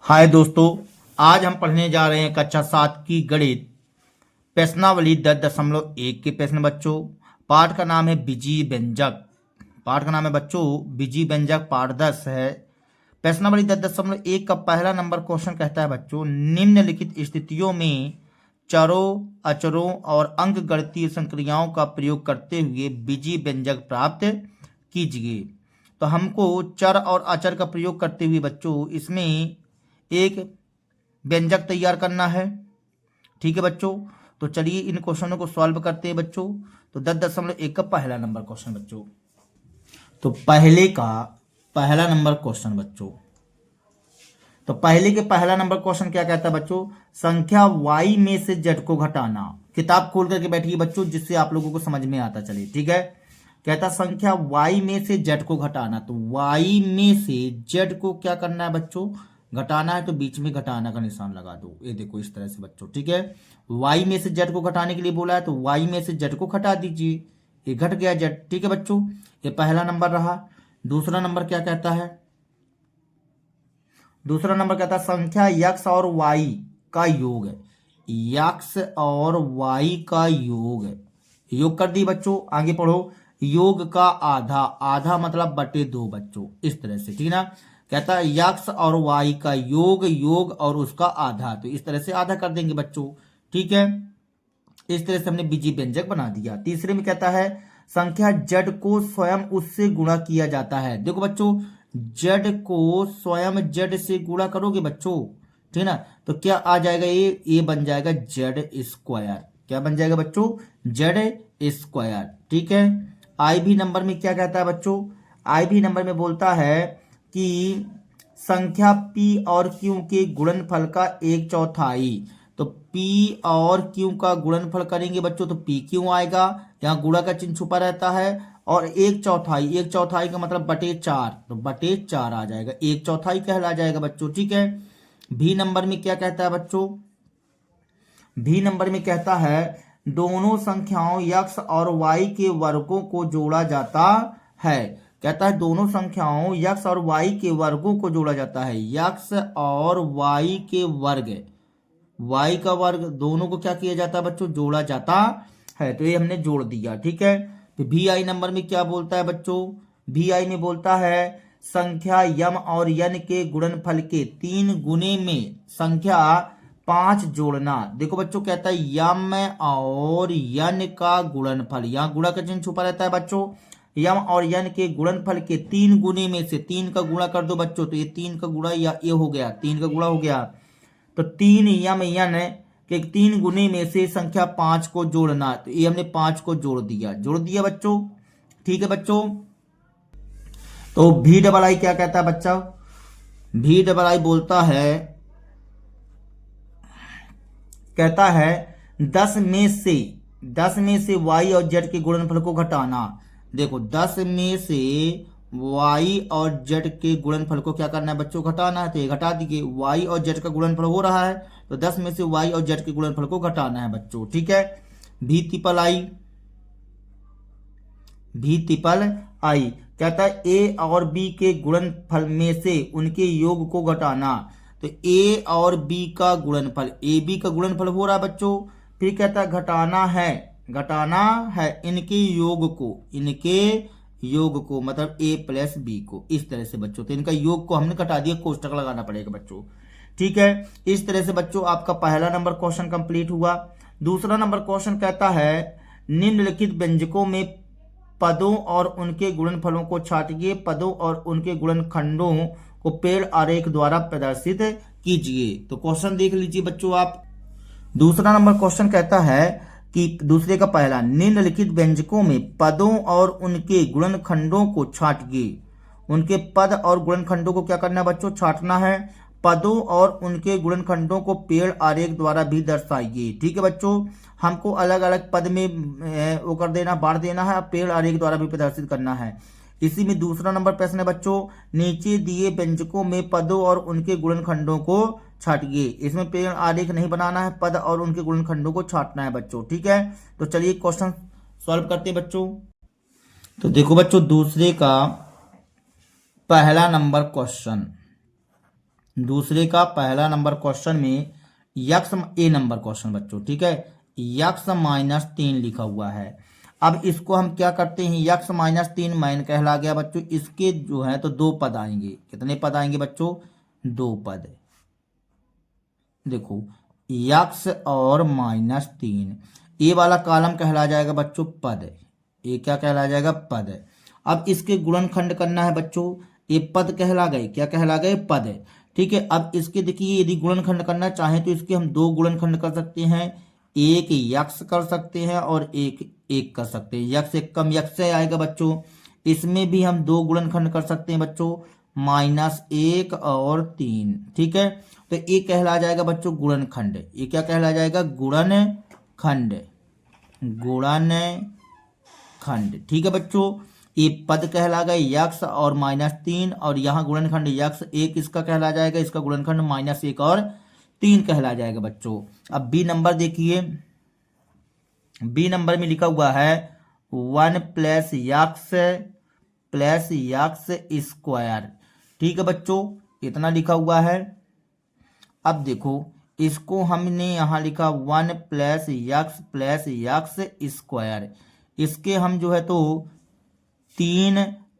हाय दोस्तों, आज हम पढ़ने जा रहे हैं कक्षा 7 की गणित प्रश्नावली 10.1 के प्रश्न बच्चों। पाठ का नाम है बीजीय व्यंजक। पाठ का नाम है बच्चों बीजीय व्यंजक, पाठ 10 है। प्रश्नावली 10.1 का पहला नंबर क्वेश्चन कहता है बच्चों, निम्नलिखित स्थितियों में चरों, अचरों और अंकगणितीय संक्रियाओं का प्रयोग करते हुए बीजीय व्यंजक प्राप्त कीजिए। तो हमको चर और अचर का प्रयोग करते हुए बच्चों इसमें एक व्यंजक तैयार करना है। ठीक है बच्चों, तो चलिए इन क्वेश्चनों को सॉल्व करते हैं बच्चों। तो 10.1 का पहला नंबर क्वेश्चन बच्चों, तो पहले का पहला नंबर क्वेश्चन बच्चों, तो पहले के पहला नंबर क्वेश्चन क्या कहता है बच्चों, संख्या y में से z को घटाना। किताब खोल करके बैठिए बच्चों, जिससे आप लोगों को समझ में आता चले। ठीक है, कहता संख्या y में से z को घटाना। तो y में से z को क्या करना है बच्चों, घटाना है। तो बीच में घटाना का निशान लगा दो, ये देखो इस तरह से बच्चों। ठीक है, y में से z को घटाने के लिए बोला है, तो y में से z को घटा दीजिए, ये घट गया z। ठीक है बच्चों, ये पहला नंबर रहा। दूसरा नंबर क्या कहता है, दूसरा नंबर कहता है संख्या x और y का योग है। x और y का योग है, योग कर दी बच्चों। आगे पढ़ो, योग का आधा, आधा मतलब बटे 2 बच्चों, इस तरह से। ठीक ना, कहता है x और y का योग, योग और उसका आधा, तो इस तरह से आधा कर देंगे बच्चों। ठीक है, इस तरह से हमने बीजीय व्यंजक बना दिया। तीसरे में कहता है संख्या z को स्वयं उससे गुणा किया जाता है। देखो बच्चों, z को स्वयं z से गुणा करोगे बच्चों, ठीक ना, तो क्या आ जाएगा, ये बन जाएगा z स्क्वायर। क्या बन जाएगा बच्चों, z स्क्वायर। ठीक है, आई भी नंबर में क्या कहता है बच्चों, आई भी नंबर में बोलता है कि संख्या p और q के गुणनफल का 1/4। तो p और q का गुणनफल करेंगे बच्चों, तो p क्यों आएगा, यहाँ गुणा का चिन्ह छुपा रहता है। और 1/4, 1/4 का मतलब बटे 4, तो बटे 4 आ जाएगा, 1/4 कहला जाएगा बच्चों। ठीक है, भी नंबर में क्या कहता है बच्चों, भी नंबर में कहता है दोनों संख्याओं x और y के वर्गों को जोड़ा जाता है। कहता है दोनों संख्याओं x और y के वर्गों को जोड़ा जाता है। x और y के वर्ग, y का वर्ग, दोनों को क्या किया जाता है बच्चों, जोड़ा जाता है। तो ये हमने जोड़ दिया। ठीक है, तो भी आई नंबर में क्या बोलता है बच्चों, भी आई में बोलता है संख्या यम और यन के गुणनफल के 3 गुने में संख्या 5 जोड़ना। देखो बच्चों, कहता है यम और यन का गुणनफल, यहाँ गुणा का चिन्ह छुपा रहता है बच्चों। यम और यन के गुणनफल के 3 गुने में से 3 का गुणा कर दो बच्चों, तो ये 3 का गुणा, या ये हो गया 3 का गुणा हो गया। तो 3 यम यन के 3 गुने में से संख्या 5 को जोड़ना। तो ये हमने 5 को जोड़ दिया, जोड़ दिया बच्चों। ठीक है बच्चों, तो भी डबल आई क्या कहता है बच्चा, भी डबल आई बोलता है, कहता है 10 में से y और z के गुणनफल को घटाना। देखो 10 में से y और z के गुणनफल को क्या करना है बच्चों, घटाना है। तो ये घटा दीजिए, y और z का गुणनफल हो रहा है, तो 10 में से y और z के गुणनफल को घटाना है बच्चों। ठीक है, भी ट्रिपल आई, भी ट्रिपल आई कहता है a और b के गुणनफल में से उनके योग को घटाना। तो a और b का गुणनफल, ए बी का गुणनफल हो रहा है बच्चों। फिर कहता है घटाना है इनके योग को, इनके योग को मतलब a प्लस b को, इस तरह से बच्चों। तो इनका योग को हमने घटा दिया, कोष्टक लगाना पड़ेगा बच्चों। ठीक है, इस तरह से बच्चों आपका पहला नंबर क्वेश्चन कंप्लीट हुआ। दूसरा नंबर क्वेश्चन कहता है निम्नलिखित व्यंजकों में पदों और उनके गुणनफलों को छांटिए, पदों और उनके गुणनखंडों को पेड़ आरेख द्वारा प्रदर्शित कीजिए। तो क्वेश्चन देख लीजिए बच्चों आप। दूसरा नंबर क्वेश्चन कहता है कि दूसरे का पहला, निम्नलिखित व्यंजकों में पदों और उनके गुणनखंडों को छांटिए। उनके पद और गुणनखंडों को क्या करना है बच्चों, छांटना है। पदों और उनके गुणनखंडों को पेड़ आरेख द्वारा भी दर्शाइए। ठीक है बच्चों, हमको अलग अलग पद में वो कर देना, बांट देना है, पेड़ आरेख द्वारा भी प्रदर्शित करना है। इसी में दूसरा नंबर प्रश्न है बच्चों, नीचे दिए व्यंजकों में पदों और उनके गुणनखंडों को छांटिए। इसमें पेड़ आरेख नहीं बनाना है, पद और उनके गुणनखंडों को छांटना है बच्चों। ठीक है, तो चलिए क्वेश्चन सॉल्व करते हैं बच्चों। तो देखो बच्चों, दूसरे का पहला नंबर क्वेश्चन, दूसरे का पहला नंबर क्वेश्चन में यक्स ए नंबर क्वेश्चन बच्चों, ठीक है, यक्स माइनस 3 लिखा हुआ है। अब इसको हम क्या करते हैं, यक्स माइनस 3 मैन कहला गया बच्चों। इसके जो है तो दो पद आएंगे। कितने पद आएंगे बच्चों, दो पद। देखो यक्स और माइनस 3, ए वाला कॉलम कहला जाएगा बच्चों पद। ये क्या कहला जाएगा, पद। अब इसके गुणनखंड करना है बच्चों। ये पद कहला गए, क्या कहला गए, पद। ठीक है, अब इसके देखिए यदि गुणनखंड करना चाहे तो इसके हम दो गुणनखंड कर सकते हैं। एक यक्स कर सकते हैं और एक एक कर सकते हैं। यक्स एक कम यक्स से आएगा बच्चों। इसमें भी हम दो गुणनखंड कर सकते हैं बच्चों, -1 और 3। ठीक है, तो ये कहला जाएगा बच्चों गुणनखंड। ये क्या कहला जाएगा, गुणनखंड। गुणनखंड, ठीक है बच्चों। ये पद कहला गए यक्स और -3, और यहाँ गुणनखंड यक्स एक इसका कहला जाएगा, इसका गुणनखंड -1 और 3 कहला जाएगा बच्चों। अब बी नंबर देखिए, बी नंबर में लिखा हुआ है 1 प्लस यक्स स्क्वायर। ठीक है बच्चों, इतना लिखा हुआ है। अब देखो इसको हमने यहाँ लिखा 1 प्लस यक्स स्क्वायर। इसके हम जो है तो 3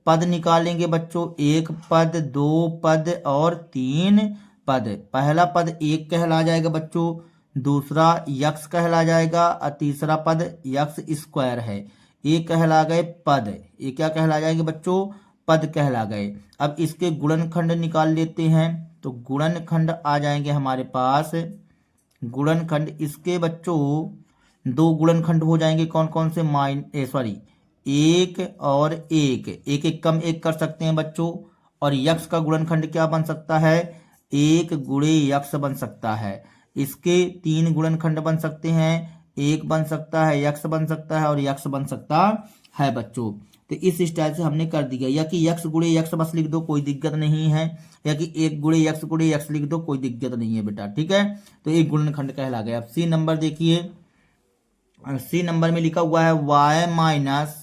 पद निकालेंगे बच्चों, एक पद, दो पद और 3 पद। पहला पद एक कहला जाएगा बच्चों, दूसरा यक्स कहला जाएगा और तीसरा पद यक्स स्क्वायर है। ये कहला गए पद। ये क्या कहला जाएंगे बच्चों, पद कहला गए। अब इसके गुणनखंड निकाल लेते हैं, तो गुणनखंड आ जाएंगे हमारे पास। गुणनखंड इसके बच्चों दो गुणनखंड हो जाएंगे, कौन कौन से, एक और एक, एक एक कम एक कर सकते हैं बच्चों। और यक्स का गुणनखंड क्या बन सकता है, एक गुणे यक्स बन सकता है। इसके 3 गुणनखंड बन सकते हैं, एक बन सकता है, यक्स बन सकता है और यक्स बन सकता है बच्चों। तो इस स्टाइल से हमने कर दिया, या कि यक्स गुणे यक्स बस लिख दो, कोई दिक्कत नहीं है, या कि एक गुणे यक्स लिख दो, कोई दिक्कत नहीं है बेटा। ठीक है, तो एक गुणनखंड कहला गया। अब सी नंबर देखिए, सी नंबर में लिखा हुआ है y माइनस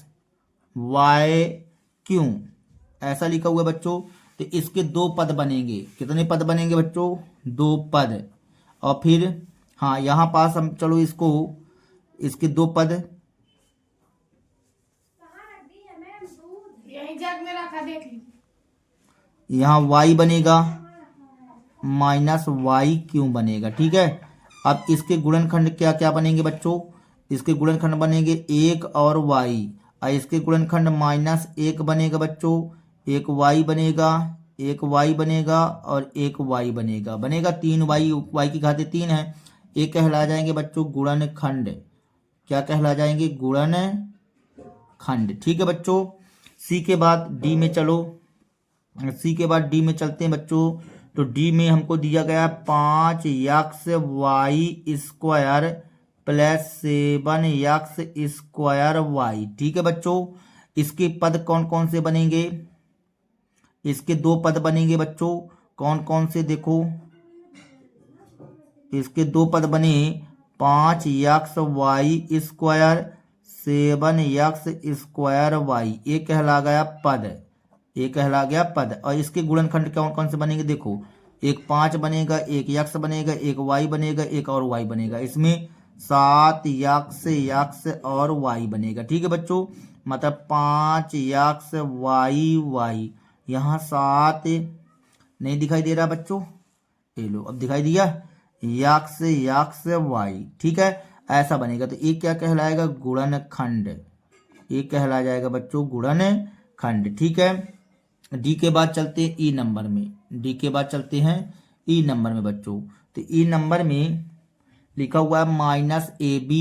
वाई क्यू, ऐसा लिखा हुआ है बच्चों। तो इसके दो पद बनेंगे। कितने पद बनेंगे बच्चों, दो पद। और फिर हाँ यहाँ पास हम चलो इसको, इसके दो पद, यहाँ y बनेगा माइनस वाई क्यों बनेगा। ठीक है, अब इसके गुणनखंड क्या क्या बनेंगे बच्चों, इसके गुणनखंड बनेंगे एक और y, और इसके गुणनखंड -1 बनेगा बच्चों, एक y बनेगा, एक y बनेगा और एक y बनेगा 3 y की घाते 3 है। ये कहला जाएंगे बच्चों गुणनखंड। क्या कहला जाएंगे, गुणनखंड। ठीक है बच्चों, सी के बाद डी में चलो, सी के बाद डी में चलते हैं बच्चों। तो डी में हमको दिया गया 5 x y square plus 7 x square y. ठीक है बच्चों, इसके पद कौन कौन से बनेंगे, इसके दो पद बनेंगे बच्चों, कौन कौन से, देखो इसके दो पद बने 5 x y square 7 x square y. ये कहला गया पद, ये कहला गया पद। और इसके गुणनखंड कौन कौन से बनेंगे, देखो एक 5 बनेगा, एक यक्स बनेगा, एक वाई बनेगा, एक और वाई बनेगा। इसमें 7 यक्स और वाई बनेगा। ठीक है बच्चों, मतलब 5 यक्स वाई, यहाँ 7 नहीं दिखाई दे रहा बच्चों, ये लो अब दिखाई दिया, यक्स वाई। ठीक है, ऐसा बनेगा। तो ये क्या कहलाएगा, गुणनखंड। ये कहला जाएगा बच्चों गुणनखंड। ठीक है, डी के बाद चलते हैं ई नंबर में, डी के बाद चलते हैं ई नंबर में बच्चों। तो ई नंबर में लिखा हुआ है -ab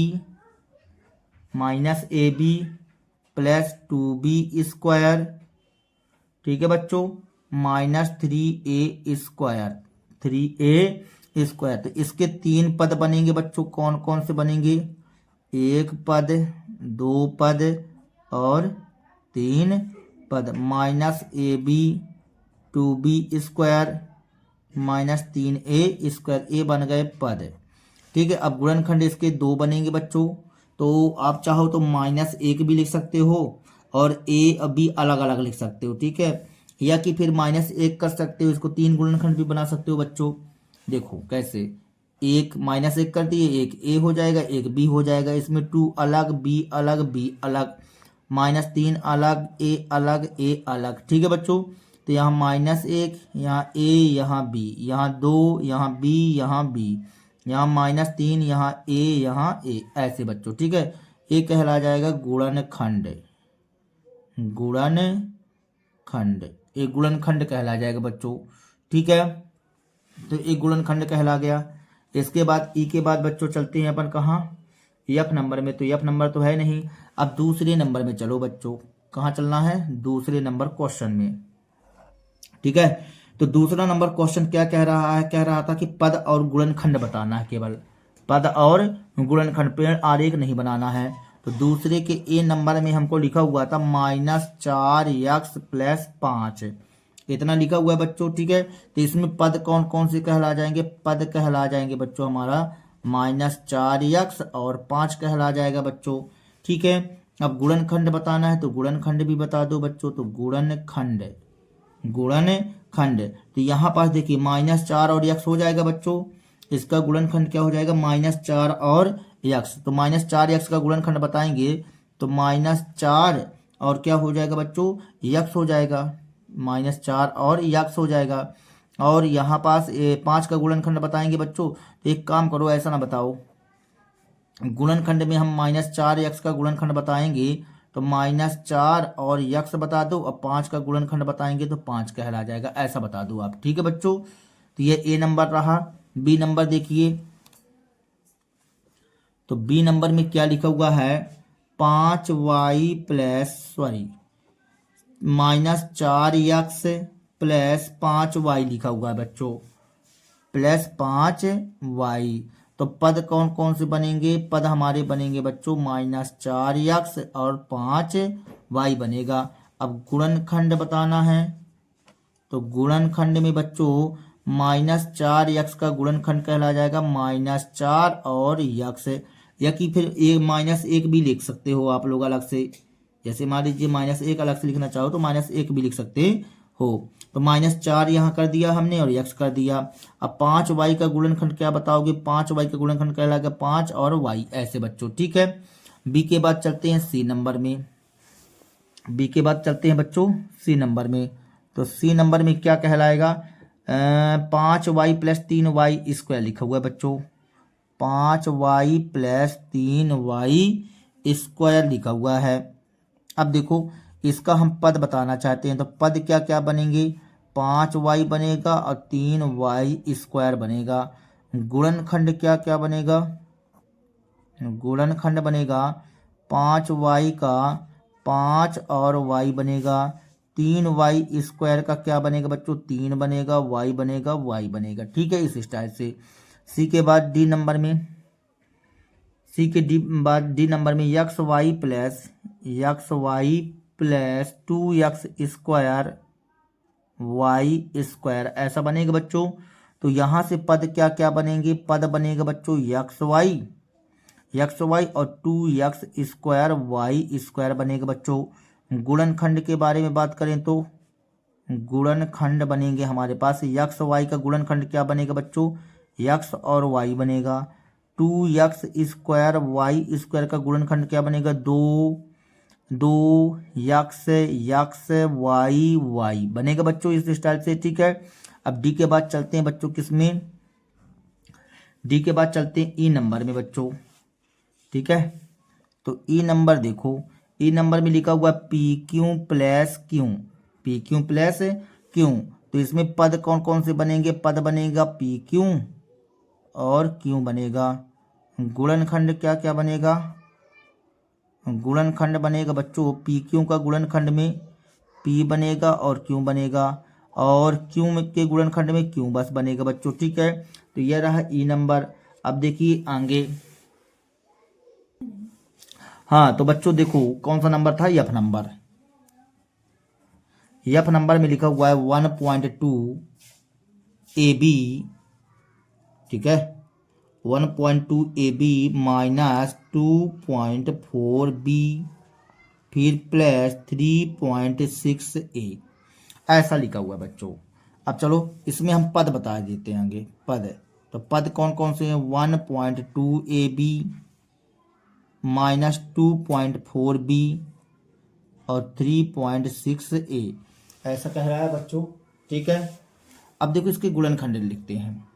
प्लस 2b स्क्वायर। ठीक है बच्चों, -3a स्क्वायर, 3a स्क्वायर। तो इसके 3 पद बनेंगे बच्चों, कौन कौन से बनेंगे, एक पद, दो पद और 3 पद। -ab 2b square -3a square, ये बन गए पद। ठीक है, अब गुणनखंड इसके दो बनेंगे बच्चों। तो आप चाहो तो -1 भी लिख सकते हो और a b अलग अलग लिख सकते हो। ठीक है, या कि फिर -1 कर सकते हो, इसको 3 गुणनखंड भी बना सकते हो बच्चों। देखो कैसे, 1 -1 कर दिए, एक ए हो जाएगा, एक बी हो जाएगा, इसमें 2 अलग, बी अलग, बी अलग, -3 अलग, ए अलग, ठीक है बच्चों। तो यहाँ -1, यहाँ ए, यहाँ बी, यहाँ 2, यहाँ बी, यहाँ बी, यहाँ -3, यहाँ ए, ऐसे बच्चों, ठीक है। ये कहला जाएगा गुणनखंड, गुणनखंड, एक गुणनखंड कहला जाएगा बच्चों, ठीक है। तो एक गुणनखंड कहला गया। इसके बाद ई के बाद बच्चों चलते हैं अपन कहाँ, एफ नंबर में। तो एफ नंबर तो है नहीं, अब दूसरे नंबर में चलो बच्चों। कहाँ चलना है, दूसरे नंबर क्वेश्चन में, ठीक है। तो दूसरा नंबर क्वेश्चन क्या कह रहा है, कह रहा था कि पद और गुणनखंड बताना है, केवल पद और गुणनखंड, पेड़ आरेख नहीं बनाना है। तो दूसरे के ए नंबर में हमको लिखा हुआ था -4x + 5, इतना लिखा हुआ है बच्चों, ठीक है। तो इसमें पद कौन कौन से कहला जाएंगे, पद कहला जाएंगे बच्चों हमारा -4x और 5 कहला जाएगा बच्चों, ठीक है। अब गुणनखंड बताना है, तो गुणनखंड भी बता दो बच्चों। तो गुणनखंड, गुणनखंड, तो यहाँ पास देखिए -4 और x हो जाएगा बच्चों। इसका गुणनखंड क्या हो जाएगा, -4 और x। तो -4x का गुणनखंड बताएंगे तो -4 और क्या हो जाएगा बच्चों, x हो जाएगा, -4 और x हो जाएगा। और यहाँ पास 5 का गुणनखंड बताएंगे बच्चों। तो एक काम करो, ऐसा ना बताओ, गुणनखंड में हम -4x का गुणनखंड बताएंगे तो -4 और यक्स बता दो, और 5 का गुणनखंड बताएंगे तो 5 कहला जाएगा, ऐसा बता दो आप, ठीक है बच्चों। तो ये ए नंबर रहा। बी नंबर देखिए, तो बी नंबर में क्या लिखा हुआ है, 5y प्लस -4x + 5y लिखा हुआ है बच्चों, +5y। तो पद कौन कौन से बनेंगे, पद हमारे बनेंगे बच्चों -4x और 5y बनेगा। अब गुणनखंड बताना है, तो गुणनखंड में बच्चों -4x का गुणनखंड कहला जाएगा -4 और x, या कि फिर -1 भी लिख सकते हो आप लोग अलग से। जैसे मान लीजिए -1 अलग से लिखना चाहो तो -1 भी लिख सकते हो। तो -4 यहाँ कर दिया हमने और x कर दिया। अब 5y का गुणनखंड क्या बताओगे, 5y का गुणनखंड कहलाएगा 5 और y, ऐसे बच्चों, ठीक है। b के बाद चलते हैं सी नंबर में, बी के बाद चलते हैं बच्चों सी नंबर में। तो सी नंबर में क्या कहलाएगा, 5y + 3y² लिखा हुआ है बच्चों, 5y + 3y² लिखा हुआ है। अब देखो इसका हम पद बताना चाहते हैं, तो पद क्या क्या बनेंगे, 5y बनेगा और 3y² बनेगा। गुणनखंड क्या क्या बनेगा, गुणनखंड बनेगा 5y का 5 और y बनेगा, 3y² का क्या बनेगा बच्चों, 3 बनेगा, y बनेगा, y बनेगा, ठीक है, इस स्टाइल से। सी के बाद डी नंबर में, सी के बाद डी नंबर में xy + 2x² y², ऐसा बनेगा बच्चों। तो यहाँ से पद क्या क्या बनेंगे, पद बनेगा बच्चों xy और 2x² y² बनेगा बच्चों। गुणनखंड के बारे में बात करें तो गुणनखंड बनेंगे हमारे पास xy का गुणनखंड क्या बनेगा बच्चों, x और y बनेगा। 2x² y² का गुणनखंड क्या बनेगा, 2x y बनेगा बच्चों, इस स्टाइल से, ठीक है। अब डी के बाद चलते हैं बच्चों किसमें, डी के बाद चलते हैं ई नंबर में बच्चों, ठीक है। तो ई नंबर देखो, ई नंबर में लिखा हुआ PQ + Q, PQ + Q। तो इसमें पद कौन कौन से बनेंगे, पद बनेगा PQ और Q बनेगा। गुणनखंड क्या क्या बनेगा, गुणनखंड बनेगा बच्चों PQ का गुणनखंड में P बनेगा और Q बनेगा, और Q के गुणनखंड में Q बस बनेगा बच्चों, ठीक है। तो यह रहा ई नंबर। अब देखिए आगे, हाँ तो बच्चों देखो कौन सा नंबर था, एफ नंबर, एफ नंबर में लिखा हुआ है 1.2 AB, ठीक है, 1.2 AB -2.4B फिर +3.6A, ऐसा लिखा हुआ है बच्चों। अब चलो इसमें हम पद बता देते हैं आगे। पद, तो पद कौन कौन से हैं? 1.2 AB माइनस 2.4 B और 3.6 A, ऐसा कह रहा है बच्चों। ठीक है, अब देखो इसके गुणनखंड लिखते हैं।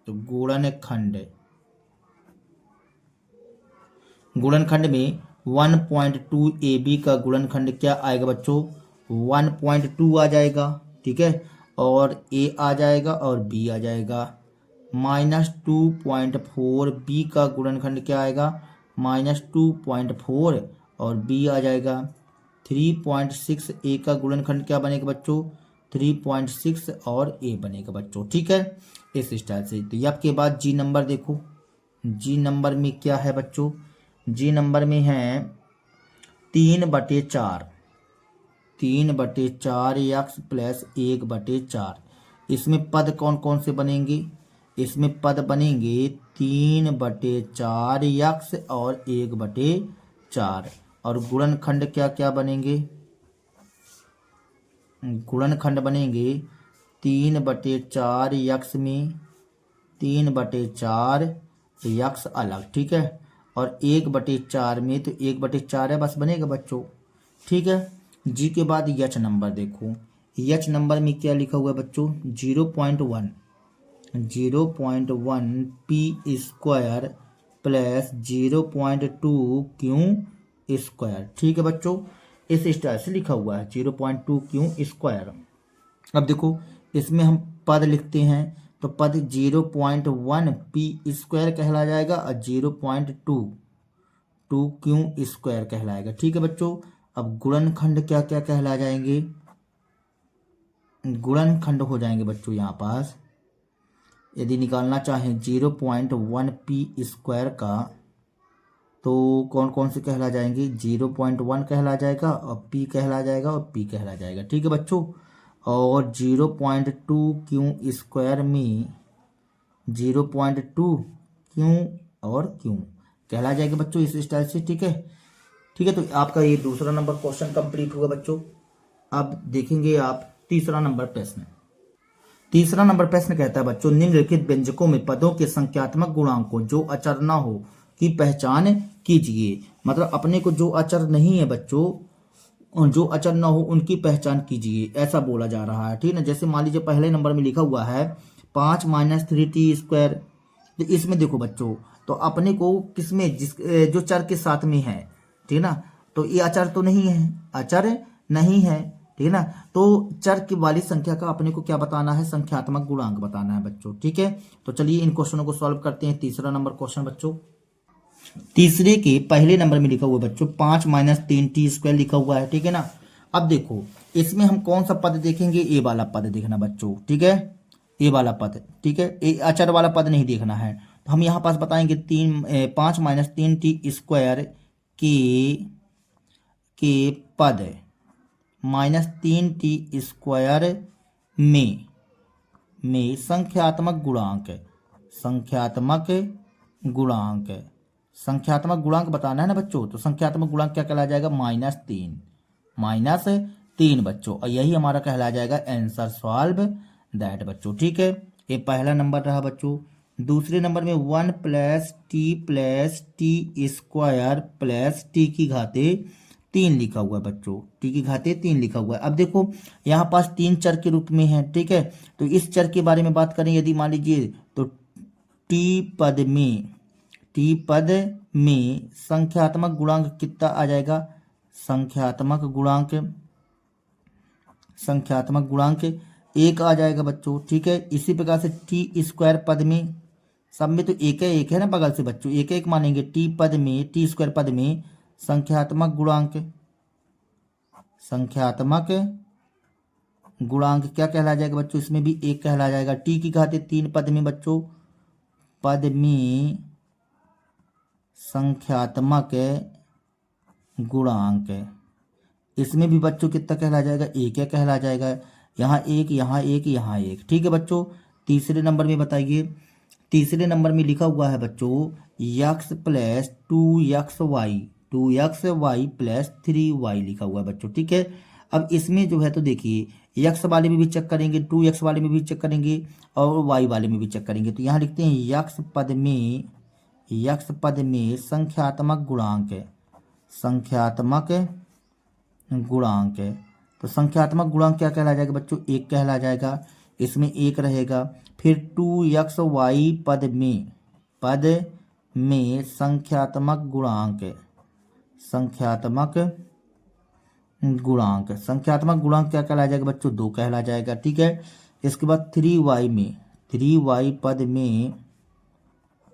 तो गुणनखंड में 1.2 AB का गुणनखंड क्या आएगा बच्चों? 1.2 आ जाएगा। ठीक है, और A आ जाएगा और B आ जाएगा। माइनस 2.4 B का गुणनखंड क्या आएगा? माइनस 2.4 और B आ जाएगा। 3.6 A का गुणनखंड क्या बनेगा बच्चों? 3.6 और A बनेगा बच्चों। ठीक है, इस स्टाइल से। तो अब के बाद जी नंबर देखो। जी नंबर में क्या है बच्चों? जी नंबर में है 3/4, 3/4 यक्स प्लस 1/4। इसमें पद कौन कौन से बनेंगे? इसमें पद बनेंगे 3/4 यक्स और 1/4। और गुणनखंड क्या क्या बनेंगे? गुणनखंड बनेंगे 3/4 यक्स में 3/4 यक्स अलग। ठीक है, और 1/4 में तो 1/4 है बस बनेगा बच्चों। ठीक है, जी के बाद यच नंबर देखो। यच नंबर में क्या लिखा हुआ है बच्चों? 0.1 P square plus 0.2 Q square. ठीक है बच्चों, इस स्टाइल से लिखा हुआ है 0.2 Q स्क्वायर। अब देखो इसमें हम पद लिखते हैं। तो पद 0.1 P स्क्वायर कहला जाएगा और 0.2 Q स्क्वायर कहलाएगा। ठीक है बच्चों, अब गुणनखंड क्या क्या कहला जाएंगे? गुणनखंड हो जाएंगे बच्चों यहाँ पास, यदि निकालना चाहें 0.1 P स्क्वायर का, तो कौन कौन से कहला जाएंगे? 0.1 कहला जाएगा और P कहला जाएगा और P कहला जाएगा। ठीक है बच्चों, और 0.2 Q स्क्वायर में 0.2 Q और Q कहला जाएगा बच्चों इस स्टाइल से। ठीक है, ठीक है, तो आपका ये दूसरा नंबर क्वेश्चन कंप्लीट हुआ बच्चों। अब देखेंगे आप तीसरा नंबर प्रश्न। तीसरा नंबर प्रश्न कहता है बच्चों, निम्नलिखित व्यंजकों में पदों के संख्यात्मक गुणांकों जो अचर न हो की पहचान कीजिए। मतलब अपने को जो अचर नहीं है बच्चों, जो अचर न हो उनकी पहचान कीजिए, ऐसा बोला जा रहा है। ठीक है ना, जैसे मान लीजिए पहले नंबर में लिखा हुआ है 5 - 3t स्क्वायर। तो इसमें देखो बच्चों, तो अपने को किसमें जो चर के साथ में है, ठीक है ना, तो ये अचर तो नहीं है, अचर नहीं है। ठीक है ना, तो चर की वाली संख्या का अपने को क्या बताना है? संख्यात्मक गुणांक बताना है बच्चों। ठीक है, तो चलिए इन क्वेश्चनों को सॉल्व करते हैं। तीसरा नंबर क्वेश्चन बच्चों, तीसरे के पहले नंबर में लिखा हुआ है बच्चों 5 - 3t स्क्वायर लिखा हुआ है। ठीक है ना, अब देखो इसमें हम कौन सा पद देखेंगे? ए वाला पद देखना बच्चों। ठीक है, ए वाला पद। ठीक है, ए अचर वाला पद नहीं देखना है। तो हम यहाँ पास बताएंगे 5 - 3t स्क्वायर के पद -3t स्क्वायर में संख्यात्मक गुणांक, संख्यात्मक गुणांक, संख्यात्मक गुणांक बताना है ना बच्चों। तो संख्यात्मक गुणांक क्या कहला जाएगा? -3 बच्चों, और यही हमारा कहला जाएगा आंसर सॉल्व दैट बच्चों। ठीक है, ये पहला नंबर रहा बच्चों। दूसरे नंबर में 1 + t स्क्वायर प्लस t की घाते 3 लिखा हुआ है बच्चों। t की घाते 3 लिखा हुआ है। अब देखो यहाँ पास 3 चर के रूप में है। ठीक है, तो इस चर के बारे में बात करें, यदि मान लीजिए तो t पद में संख्यात्मक गुणांक कितना आ जाएगा? संख्यात्मक गुणांक 1 आ जाएगा बच्चों। ठीक है, इसी प्रकार से टी स्क्वायर पद में, सब में तो एक है ना बगल से बच्चों, एक मानेंगे। टी स्क्वायर पद में संख्यात्मक गुणांक क्या कहला जाएगा बच्चों? इसमें भी 1 कहला जाएगा। टी की घाते 3 पद में बच्चों, पद में संख्यात्मक गुणांक, इसमें भी बच्चों कितना कहला जाएगा? 1 कहला जाएगा। यहाँ 1, यहाँ 1, यहाँ 1। ठीक है बच्चों, तीसरे नंबर में बताइए। तीसरे नंबर में लिखा हुआ है बच्चों x + 2xy प्लस 3y लिखा हुआ है बच्चों। ठीक है, अब इसमें जो है तो देखिए यक्स वाले में भी चेक करेंगे, 2x वाले में भी चेक करेंगे और y वाले में भी चेक करेंगे। तो यहाँ लिखते हैं यक्स पद में संख्यात्मक गुणांक है, संख्यात्मक गुणांक है। तो संख्यात्मक गुणांक क्या कहला जाएगा बच्चों, एक कहला जाएगा, इसमें एक रहेगा। फिर 2xy पद में संख्यात्मक गुणांक है, संख्यात्मक गुणांक, संख्यात्मक गुणांक क्या कहला जाएगा बच्चों, दो कहला जाएगा। ठीक है। इसके बाद 3y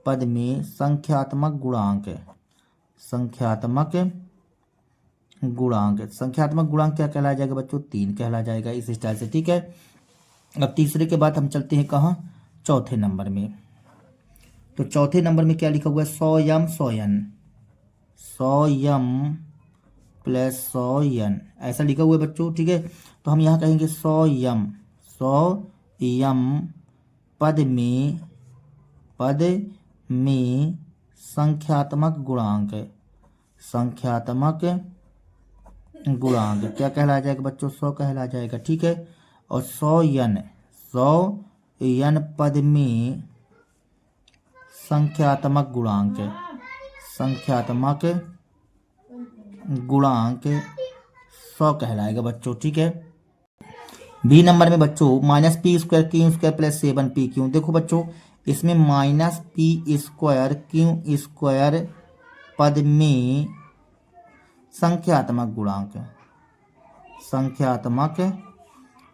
पद में संख्यात्मक गुणांक है, संख्यात्मक गुणांक, संख्यात्मक गुणांक क्या कहला जाएगा बच्चों, तीन कहला जाएगा, इस स्टाइल से। ठीक है। अब तीसरे के बाद हम चलते हैं कहाँ, चौथे नंबर में। तो चौथे नंबर में क्या लिखा हुआ है, 100 प्लस 100 ऐसा लिखा हुआ है बच्चों। ठीक है। तो हम यहाँ कहेंगे 100 पद में संख्यात्मक गुणांक है, संख्यात्मक गुणांक क्या कहला जाएगा बच्चों, 100 कहला जाएगा। ठीक है। और 100 पद में संख्यात्मक गुणांक है, संख्यात्मक गुणांक 100 कहलाएगा बच्चों। ठीक है। बी नंबर में बच्चों -p² q² प्लस 7pq। देखो बच्चों इसमें -p² पद में संख्यात्मक गुणांक है, संख्यात्मक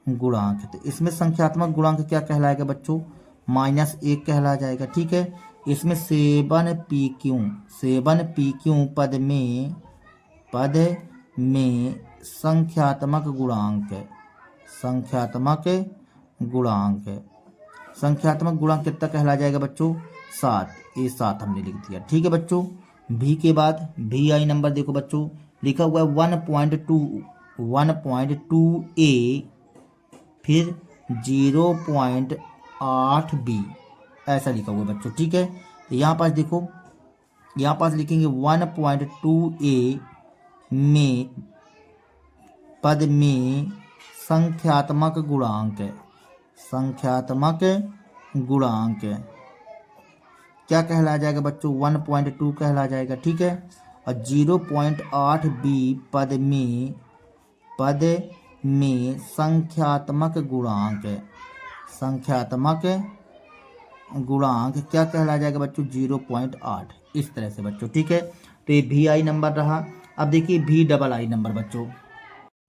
गुणांक। तो इसमें संख्यात्मक गुणांक क्या कहलाएगा बच्चों, -1 कहला जाएगा। ठीक है। इसमें 7pq पद में संख्यात्मक गुणांक है, संख्यात्मक गुणांक है। संख्यात्मक गुणांक कितना कहला जाएगा बच्चों, 7। ये 7 हमने लिख दिया। ठीक है बच्चों। भी के बाद भी आई नंबर देखो बच्चों, लिखा हुआ है 1.2a फिर 0.8b ऐसा लिखा हुआ है बच्चों। ठीक है। यहाँ पास देखो, यहाँ पास लिखेंगे 1.2a में पद में संख्यात्मक गुणांक है, संख्यात्मक गुणांक क्या कहला जाएगा बच्चों, 1.2 कहला जाएगा। ठीक है। और 0.8b पद में संख्यात्मक गुणांक है, संख्यात्मक गुणांक क्या कहला जाएगा बच्चों, 0.8। इस तरह से बच्चों। ठीक है। तो ये भी आई नंबर रहा। अब देखिए भी डबल आई नंबर बच्चों,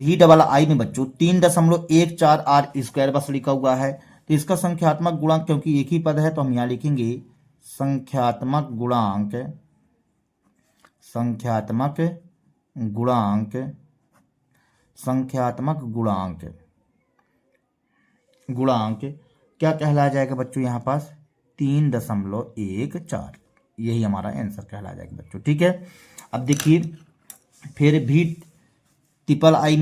भी डबल आई में बच्चों 3.14r² बस लिखा हुआ है। तो इसका संख्यात्मक गुणांक, क्योंकि एक ही पद है तो हम यहाँ लिखेंगे संख्यात्मक गुणांक, संख्यात्मक गुणांक, संख्यात्मक गुणांक, गुणांक क्या कहला जाएगा बच्चों, यहाँ पास 3.14। यही हमारा आंसर कहला जाएगा बच्चों। ठीक है। अब देखिए फिर भी ट्रिपल आई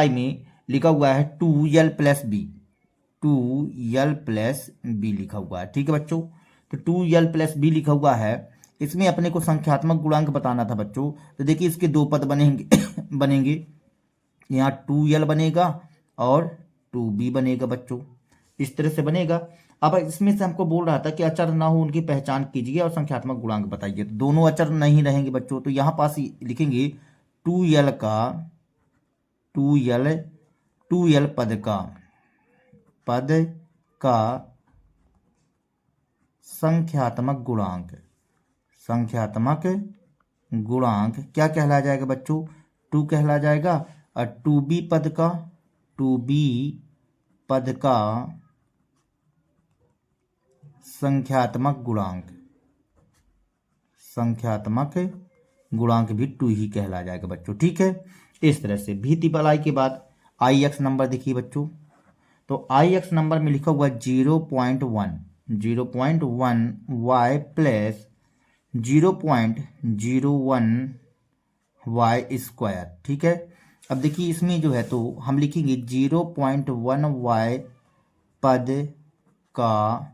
में लिखा हुआ है 2l प्लस बी लिखा हुआ है। ठीक है बच्चों। तो 2l प्लस बी लिखा हुआ है। इसमें अपने को संख्यात्मक गुणांक बताना था बच्चों। तो देखिए इसके दो पद बनेंगे बनेंगे, यहाँ 2l बनेगा और 2b बनेगा बच्चों, इस तरह से बनेगा। अब इसमें से हमको बोल रहा था कि अचर ना हो उनकी पहचान कीजिए और संख्यात्मक गुणांक बताइए। तो दोनों अचर नहीं रहेंगे बच्चों। तो यहाँ पास लिखेंगे 2l पद का संख्यात्मक गुणांक, संख्यात्मक गुणांक क्या कहला जाएगा बच्चों, 2 कहला जाएगा। और 2b पद का संख्यात्मक गुणांक, संख्यात्मक गुणांक भी 2 ही कहला जाएगा बच्चों। ठीक है। इस तरह से भी ट्रिपल आई के बाद आई एक्स नंबर देखिए बच्चों। तो आई एक्स नंबर में लिखा हुआ 0.1 वाई प्लस 0.01 y²। ठीक है। अब देखिए इसमें जो है तो हम लिखेंगे 0.1 y पद का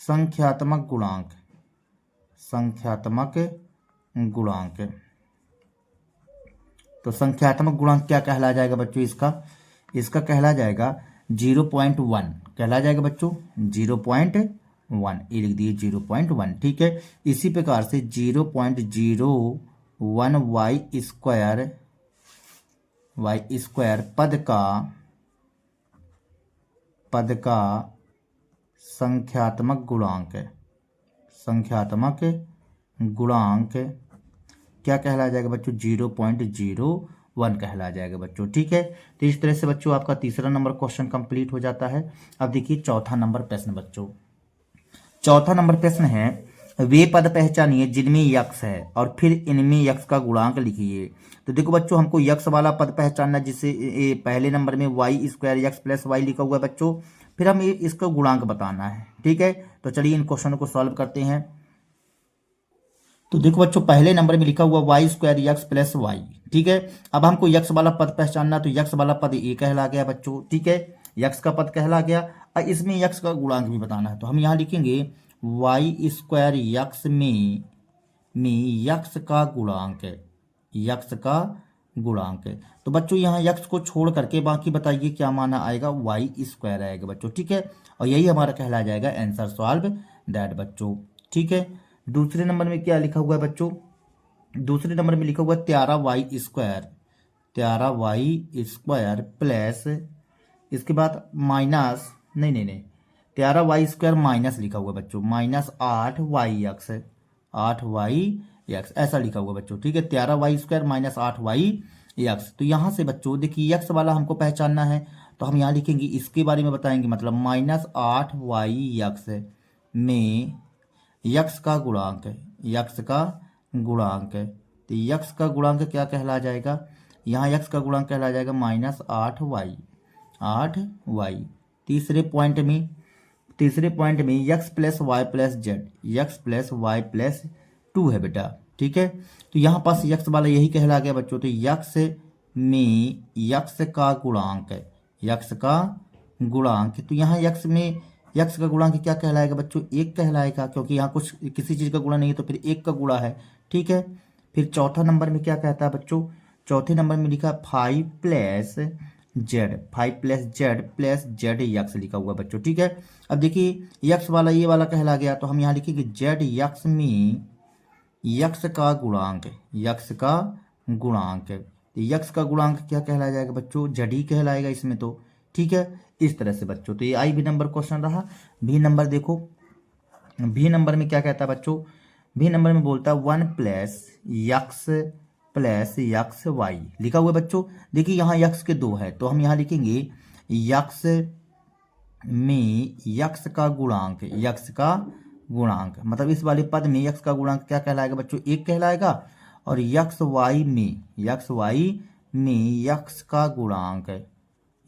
संख्यात्मक गुणांक, संख्यात्मक गुणांक तो संख्यात्मक गुणांक क्या कहला जाएगा बच्चों इसका? इसका कहला जाएगा 0.1 कहला जाएगा बच्चों 0.1, ये लिख दिए 0.1। ठीक है, इसी प्रकार से 0.01 वाई स्क्वायर पद का संख्यात्मक गुणांक क्या कहला जाएगा बच्चों? 0.01 कहला जाएगा बच्चों। ठीक है, तो इस तरह से बच्चों आपका तीसरा नंबर क्वेश्चन कंप्लीट हो जाता है। अब देखिए चौथा नंबर प्रश्न बच्चों। चौथा नंबर प्रश्न है, वे पद पहचानिए जिनमें यक्स है और फिर इनमें यक्स का गुणांक लिखिए। तो देखो बच्चों, हमको यक्स वाला पद पहचानना, जिससे पहले नंबर में y square x plus y लिखा हुआ है बच्चों, फिर हमें इसका गुणांक बताना है। ठीक है, तो चलिए इन क्वेश्चनों को सॉल्व करते हैं। तो देखो बच्चों, पहले नंबर में लिखा हुआ y square x plus y. ठीक है, अब हमको यक्स वाला पद पहचानना, तो यक्स वाला पद ये कहला गया बच्चों। ठीक है, यक्स का पद कहला गया और इसमें यक्स का गुणांक भी बताना है। तो हम यहाँ लिखेंगे वाई स्क्वायर यक्स में यक्स का गुणांक है, यक्स का गुणांक है। तो बच्चों यहाँ यक्स को छोड़ करके बाकी बताइए क्या माना आएगा? वाई स्क्वायर आएगा बच्चों। ठीक है, और यही हमारा कहला जाएगा आंसर सॉल्व दैट बच्चों। ठीक है, दूसरे नंबर में क्या लिखा हुआ है बच्चों? दूसरे नंबर में लिखा हुआ है 13y स्क्वायर प्लस, इसके बाद माइनस, नहीं 13y² माइनस लिखा हुआ है बच्चों, माइनस 8y ऐसा लिखा हुआ है बच्चों। ठीक है, 13y² माइनस 8y। तो यहाँ से बच्चों देखिए यक्स वाला हमको पहचानना है, तो हम यहाँ लिखेंगे इसके बारे में बताएंगे, मतलब माइनस 8y में यक्स का गुणांक है, यक्स का गुणांक है। तो यक्स का गुणांक क्या कहला जाएगा? यहाँ यक्स का गुणांक कहला जाएगा माइनस 8y। तीसरे पॉइंट में x plus y plus z, x plus y plus 2 है बेटा। ठीक है, तो यहाँ पास यक्स वाला यही कहला गया बच्चों। तो यक्स में यक्स का गुणांक है, यक्स का गुणांक। तो यहाँ यक्स में यक्स का गुणांक क्या कहलाएगा बच्चों? 1 कहलाएगा, क्योंकि यहाँ कुछ किसी चीज़ का गुणा नहीं है, तो फिर 1 का गुणा है। ठीक है, फिर चौथा नंबर में क्या कहता है बच्चों? चौथे नंबर में लिखा 5 plus Z plus z x लिखा हुआ बच्चों। ठीक है, अब देखिए यक्स वाला ये वाला कहला गया, तो हम यहाँ लिखेंगे जेड यक्स में यक्स का गुणांक है, यक्स का गुणांक है। तो यक्स का गुणांक क्या कहला जाएगा बच्चों? जेड ही कहलाएगा इसमें तो। ठीक है, इस तरह से बच्चों। तो ये आई भी नंबर क्वेश्चन रहा। भी नंबर देखो, भी नंबर में क्या कहता है बच्चों? भी नंबर में बोलता है 1 प्लस यक्स वाई लिखा हुआ है बच्चों। देखिए यहाँ यक्स के 2 है, तो हम यहाँ लिखेंगे यक्स में यक्स का गुणांक, यक्स का गुणांक, मतलब इस वाले पद में यक्स का गुणांक क्या कहलाएगा बच्चों? 1 कहलाएगा। और यक्स वाई में यक्स का गुणांक है,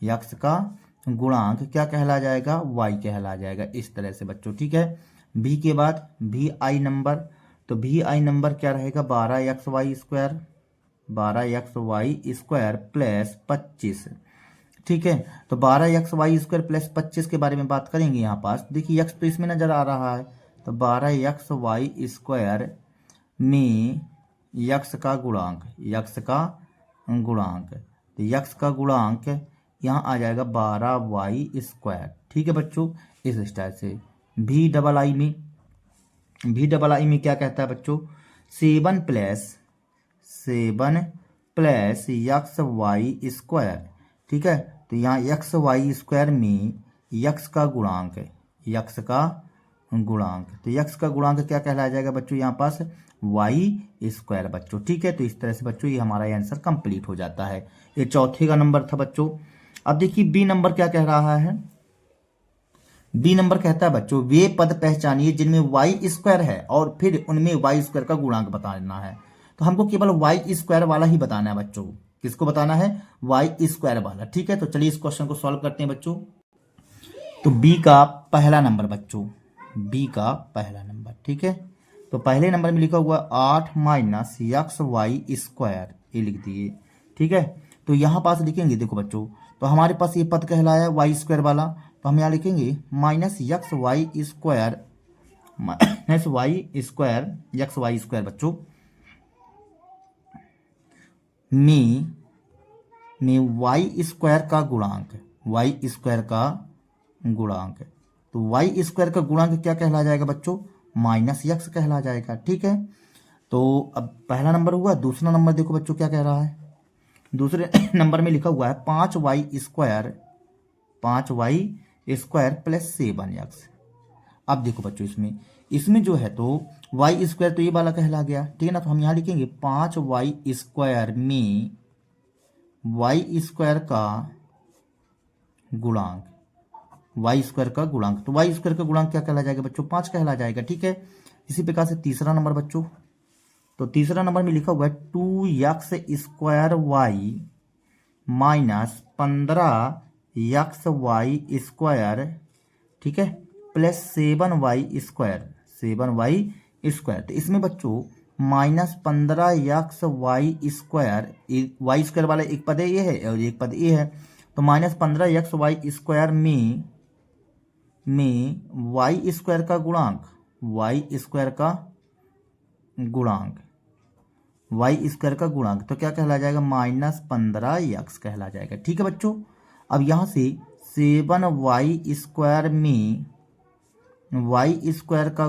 यक्स का गुणांक क्या कहला जाएगा? वाई कहला जाएगा। इस तरह से बच्चों। ठीक है, भी के बाद भी आई नंबर, तो भी आई नंबर क्या रहेगा? 12xy square plus 25। ठीक है, तो 12xy स्क्वायर प्लस 25 के बारे में बात करेंगे। यहाँ पास देखिए यक्स तो इसमें नजर आ रहा है, तो 12xy स्क्वायर में यक्स का गुणांक, यक्स का गुणांक, तो यक्स का गुणांक यहाँ आ जाएगा 12y²। ठीक है बच्चों, इस स्टाइल से। भी डबल आई में क्या कहता है बच्चों? 7 प्लस यक्स वाई स्क्वायर। ठीक है, तो यहाँ यक्स वाई स्क्वायर में यक्स का गुणांक है, यक्स का गुणांक। तो यक्स का गुणांक क्या कहलाया जाएगा बच्चों? यहाँ पास y² बच्चों। ठीक है, तो इस तरह से बच्चों ये हमारा आंसर कंप्लीट हो जाता है। ये चौथे का नंबर था बच्चों। अब देखिए बी नंबर क्या कह रहा है? बी नंबर कहता है बच्चों, वे पद पहचानिए जिनमें y² है और फिर उनमें y² का गुणांक बताना है। तो हमको केवल y² वाला ही बताना है बच्चों। किसको बताना है? y² वाला। ठीक है, तो चलिए इस क्वेश्चन को सॉल्व करते हैं बच्चों। तो बी का पहला नंबर बच्चों, बी का पहला नंबर। ठीक है, तो पहले नंबर में लिखा हुआ 8 माइनस xy², ये लिख दिए। ठीक है, तो यहाँ पास लिखेंगे, देखो बच्चों, तो हमारे पास ये पद कहलाया है y² वाला, तो हम यहाँ लिखेंगे माइनस xy² बच्चों, में वाई स्क्वायर का गुणांक, वाई स्क्वायर का गुणांक, तो वाई स्क्वायर का गुणांक क्या कहला जाएगा बच्चों, माइनस यक्स कहला जाएगा। ठीक है, तो अब पहला नंबर हुआ। दूसरा नंबर देखो बच्चों क्या कह रहा है, दूसरे नंबर में लिखा हुआ है 5y² प्लस 7x। अब देखो बच्चों इसमें जो है तो वाई स्क्वायर तो ये वाला कहला गया, ठीक है ना, तो हम यहाँ लिखेंगे 5y² में वाई स्क्वायर का गुणांक, वाई स्क्वायर का गुणांक, तो वाई स्क्वायर का गुणांक क्या कहला जाएगा बच्चों, 5 कहला जाएगा। ठीक है, इसी प्रकार से तीसरा नंबर बच्चों, तो तीसरा नंबर में लिखा हुआ है 2x² माइनस 15xy², ठीक है, प्लस 7y², तो इसमें बच्चों माइनस 15xy², वाई स्क्वायर वाला एक पद ये है और एक पद ये है, तो माइनस 15xy² में वाई स्क्वायर का गुणांक, वाई स्क्वायर का गुणांक तो क्या कहला जाएगा, माइनस 15x कहला जाएगा। ठीक है बच्चों, अब यहाँ से 7y² में वाई स्क्वायर का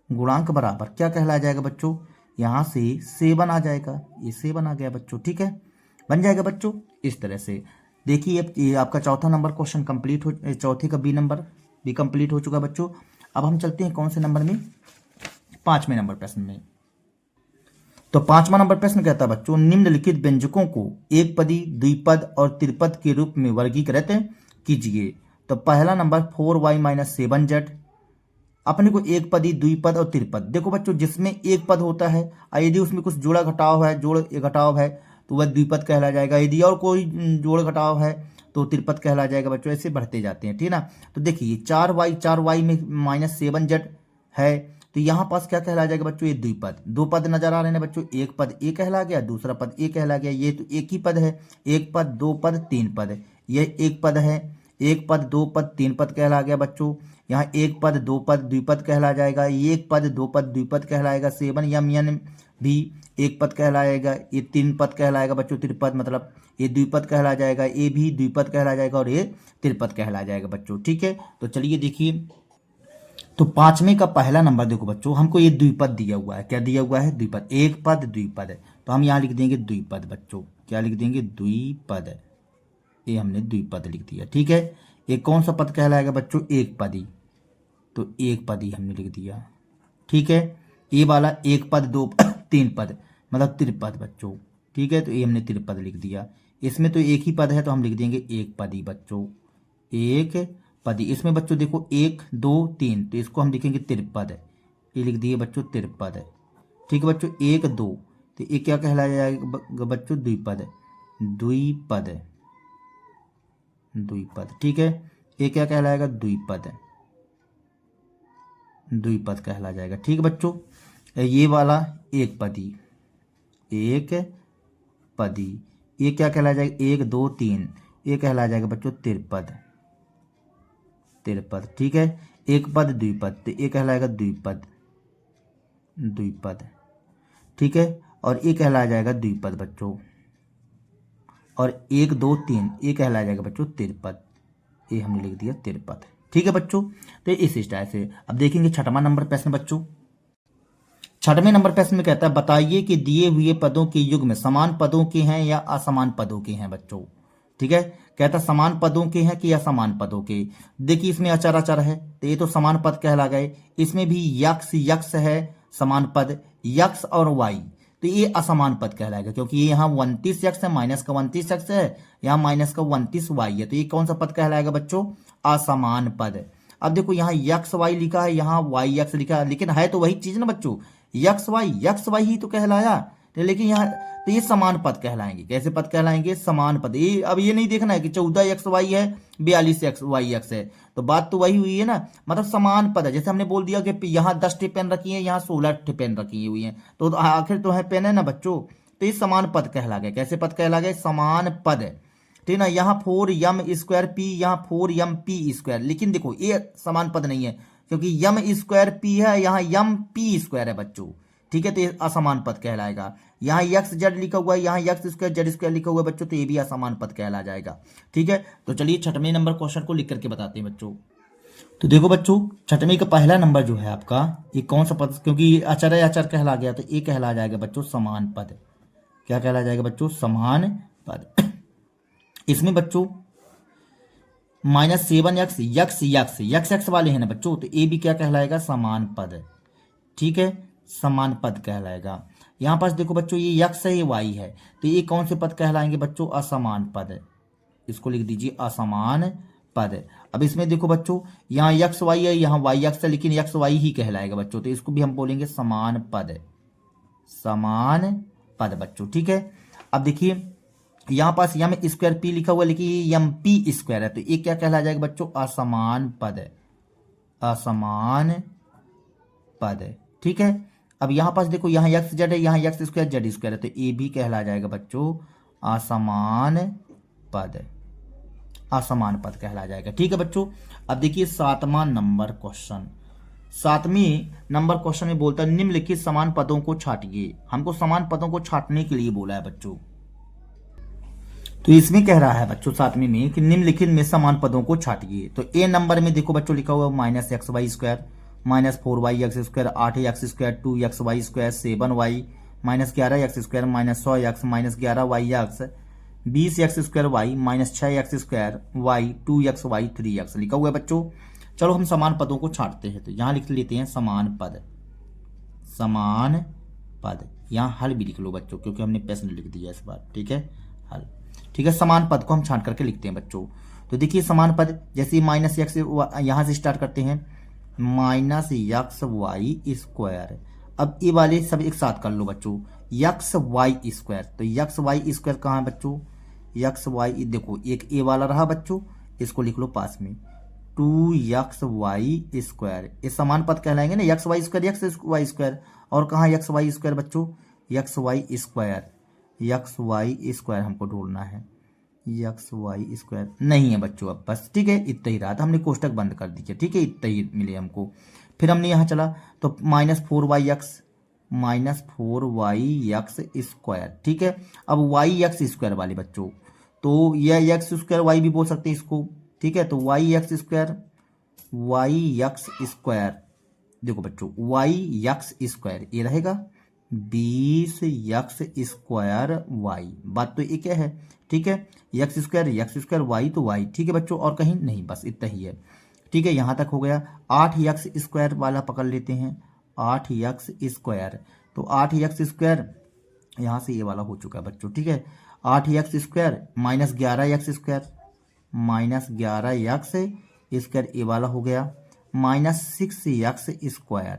गुणांक बराबर क्या कहला जाएगा बच्चों, यहाँ से 7 आ जाएगा, ये 7 आ गया बच्चों। ठीक है, बन जाएगा बच्चों इस तरह से। देखिए ये आपका चौथा नंबर क्वेश्चन कंप्लीट हो, चौथे का बी नंबर भी कंप्लीट हो चुका बच्चों। अब हम चलते हैं कौन से नंबर में, 5वें नंबर प्रश्न में। तो 5वां नंबर प्रश्न कहता है बच्चों, निम्नलिखित व्यंजकों को एक पदी, द्विपद और त्रिपद के रूप में वर्गीकृत कीजिए। तो पहला नंबर 4y - 7z, अपने को एक पदी, द्विपद और त्रिपद। देखो बच्चों जिसमें एक पद होता है और यदि उसमें कुछ जोड़ घटाव है तो वह द्विपद कहला जाएगा, यदि और कोई जोड़ घटाव है तो त्रिपद कहला जाएगा बच्चों। ऐसे बढ़ते जाते हैं, ठीक है ना। तो देखिए 4y में -7z है, तो यहाँ पास क्या कहला जाएगा बच्चों, ये द्विपद। दो पद नजर आ रहे हैं बच्चों, एक पद ए कहला गया, दूसरा पद ए कहला गया। ये तो एक ही पद है, एक पद, दो पद, तीन पद, ये एक पद है, एक पद, दो पद, तीन पद कहला गया बच्चों। यहाँ एक पद, दो पद, द्विपद कहला जाएगा, एक पद, दो पद, द्विपद कहलाएगा। 7 भी एक पद कहलाएगा, ये तीन पद कहलाएगा बच्चों, त्रिपद मतलब ये द्विपद कहला जाएगा, ये भी द्विपद कहला जाएगा और ये त्रिपद कहला जाएगा बच्चों। ठीक है, तो चलिए देखिए, तो 5वें का पहला नंबर देखो बच्चों, हमको ये द्विपद दिया हुआ है। क्या दिया हुआ है, द्विपद, एक पद द्विपद है, तो हम यहाँ लिख देंगे द्विपद बच्चों। क्या लिख देंगे, द्विपद, ये हमने द्विपद लिख दिया। ठीक है, ये कौन सा पद कहलाएगा बच्चों, एक पदी, तो एक पदी हमने लिख दिया। ठीक है, ये वाला एक पद, दो पद, तीन पद मतलब त्रिपद बच्चों। ठीक है, तो ये हमने त्रिपद लिख दिया। इसमें तो एक ही पद है तो हम लिख देंगे एक पदी बच्चों, एक पदी। इसमें बच्चों देखो 1 2 3, तो इसको हम लिखेंगे त्रिपद, ये लिख दिए बच्चों त्रिपद। ठीक है बच्चों, 1 2, तो ये क्या कहलाया जाएगा बच्चों, द्विपद, द्विपद, द्विपद। ठीक है, ये क्या कहलाएगा, द्विपद, द्विपद कहला जाएगा। ठीक है बच्चों, ये वाला एक पदी, एक पदी, ये क्या कहला जाएगा, 1 2 3, ये कहला जाएगा बच्चों त्रिपद, त्रिपद। ठीक है, एक पद द्विपद, तो ये कहलाएगा द्विपद, द्विपद। ठीक है, और ये कहला जाएगा द्विपद बच्चों, और 1 2 3 ये कहला जाएगा बच्चों त्रिपद, ये हमने लिख दिया त्रिपद। ठीक है बच्चों, तो इस स्टाइल से अब देखेंगे 6वां नंबर प्रश्न बच्चों। 6वें नंबर प्रश्न में कहता है, बताइए कि दिए हुए पदों के युग्म समान पदों के हैं या असमान पदों के हैं बच्चों। ठीक है, कहता है समान पदों के हैं कि असमान पदों के। देखिए इसमें अचर अचर है, तो ये तो समान पद कहला गए। इसमें भी यक्स है समान पद, यक्स और वाई, तो ये असमान पद कहलाएगा, क्योंकि ये यहाँ 29 यक्स है, माइनस का 29 यक्स है, यहाँ माइनस का 29 वाई है, तो ये कौन सा पद कहलाएगा बच्चों, असमान पद। अब देखो यहाँ यक्स वाई लिखा है, यहाँ वाई यक्स लिखा है, लेकिन है तो वही चीज ना बच्चों, यक्स वाई ही तो कहलाया, तो लेकिन यहाँ तो ये समान पद कहलाएंगे। कैसे पद कहलाएंगे, समान पद। ये अब ये नहीं देखना है कि 14 एक्स वाई है, 42 एक्स वाई एक्स है, तो बात तो वही हुई है ना, मतलब समान पद है। जैसे हमने बोल दिया कि यहाँ 10 पेन रखी है, यहाँ 16 पेन रखी हुई है, तो आखिर तो है पेन है ना बच्चों, तो ये समान पद कहला गया। कैसे पद कहला गया, समान पद, ठीक ना। यहाँ 4m² p, यहाँ 4m p², लेकिन देखो ये समान पद नहीं है, क्योंकि m² p है, यहाँ m p² है बच्चों। ठीक है, तो ये असमान पद कहलाएगा। यहाँ यक्स जेड लिखा हुआ है, यहाँ यक्स स्क्वायर जेड स्क्वायर लिखा हुआ है बच्चों, तो ये भी असमान पद कहला जाएगा। ठीक है, तो चलिए छठवें नंबर क्वेश्चन को लिख करके बताते हैं बच्चों। तो देखो बच्चों, छठवीं का पहला नंबर जो है आपका, ये कौन सा पद, क्योंकि ये अचर है, अचर कहला गया, तो ये कहला जाएगा बच्चों समान पद। क्या कहला जाएगा बच्चों? समान पद। इसमें बच्चों -7x x x x x वाले हैं ना बच्चों, तो ये भी क्या कहलाएगा? समान पद। ठीक है, समान पद कहलाएगा। यहाँ पास देखो बच्चों, ये यक्स है, ये वाई है, तो ये कौन से पद कहलाएंगे बच्चों? असमान पद। इसको लिख दीजिए असमान पद। अब इसमें देखो बच्चों, यहाँ यक्स वाई है, यहाँ वाई यक्स है, लेकिन यक्स वाई ही कहलाएगा बच्चों, तो इसको भी हम बोलेंगे समान पद। समान पद बच्चों। ठीक है, अब देखिए यहाँ पास यम स्क्वायर पी लिखा हुआ है, लेकिन ये यम पी स्क्वायर है, तो ये क्या कहला जाएगा बच्चों? असमान पद। असमान पद। ठीक है, अब यहाँ पास देखो, यहाँ यक्स जेड है, यहाँ यक्स स्क्वायर जेड स्क्वायर है, तो ये भी कहला जाएगा बच्चों असमान पद। असमान पद कहला जाएगा। ठीक है बच्चों, अब देखिए सातवां नंबर क्वेश्चन। सातवीं नंबर क्वेश्चन में बोलता है निम्नलिखित समान पदों को छांटिए। हमको समान पदों को छांटने के लिए बोला है बच्चों। तो इसमें कह रहा है बच्चों सातवीं में कि निम्नलिखित में समान पदों को छांटिए। तो ए नंबर में देखो बच्चों लिखा हुआ -xy² -4y(x²) 8x², 2xy², 7y -11x² -100x -11y(x), 20x²y -6x²y 2xy 3x लिखा हुआ है बच्चों। चलो हम समान पदों को छांटते हैं, तो यहाँ लिख लेते हैं समान पद। समान पद, यहाँ हल भी लिख लो बच्चों, क्योंकि हमने प्रश्न लिख दिया इस बार। ठीक है, हल। ठीक है, समान पद को हम छांट करके लिखते हैं बच्चों। तो देखिए समान पद, जैसे -x यहाँ से स्टार्ट करते हैं, -xy²। अब ये वाले सब एक साथ कर लो बच्चों, xy²। तो xy² कहाँ है बच्चों? xy, देखो एक ए वाला रहा बच्चों, इसको लिख लो पास में, 2xy²। ये समान पद कहलाएंगे ना, xy² और कहाँ xy² बच्चों? xy² हमको ढूंढना है, xy² नहीं है बच्चों अब बस। ठीक है, इतना ही रहा था, हमने कोष्टक बंद कर दिया। ठीक है, इतना ही मिले हमको। फिर हमने यहाँ चला तो -4yx²। ठीक है, अब yx² वाले बच्चों, तो यह x² y भी बोल सकते हैं इसको। ठीक है, तो yx² देखो बच्चों yx² ये रहेगा 20x²y। बात तो ये क्या है? ठीक है, x² y तो y। ठीक है बच्चों, और कहीं नहीं, बस इतना ही है। ठीक है, यहाँ तक हो गया। 8x² वाला पकड़ लेते हैं, 8x²। तो 8x² यहाँ से ये वाला हो चुका है बच्चों। ठीक है, 8x² -11x² -11x² ये वाला हो गया, -6x²।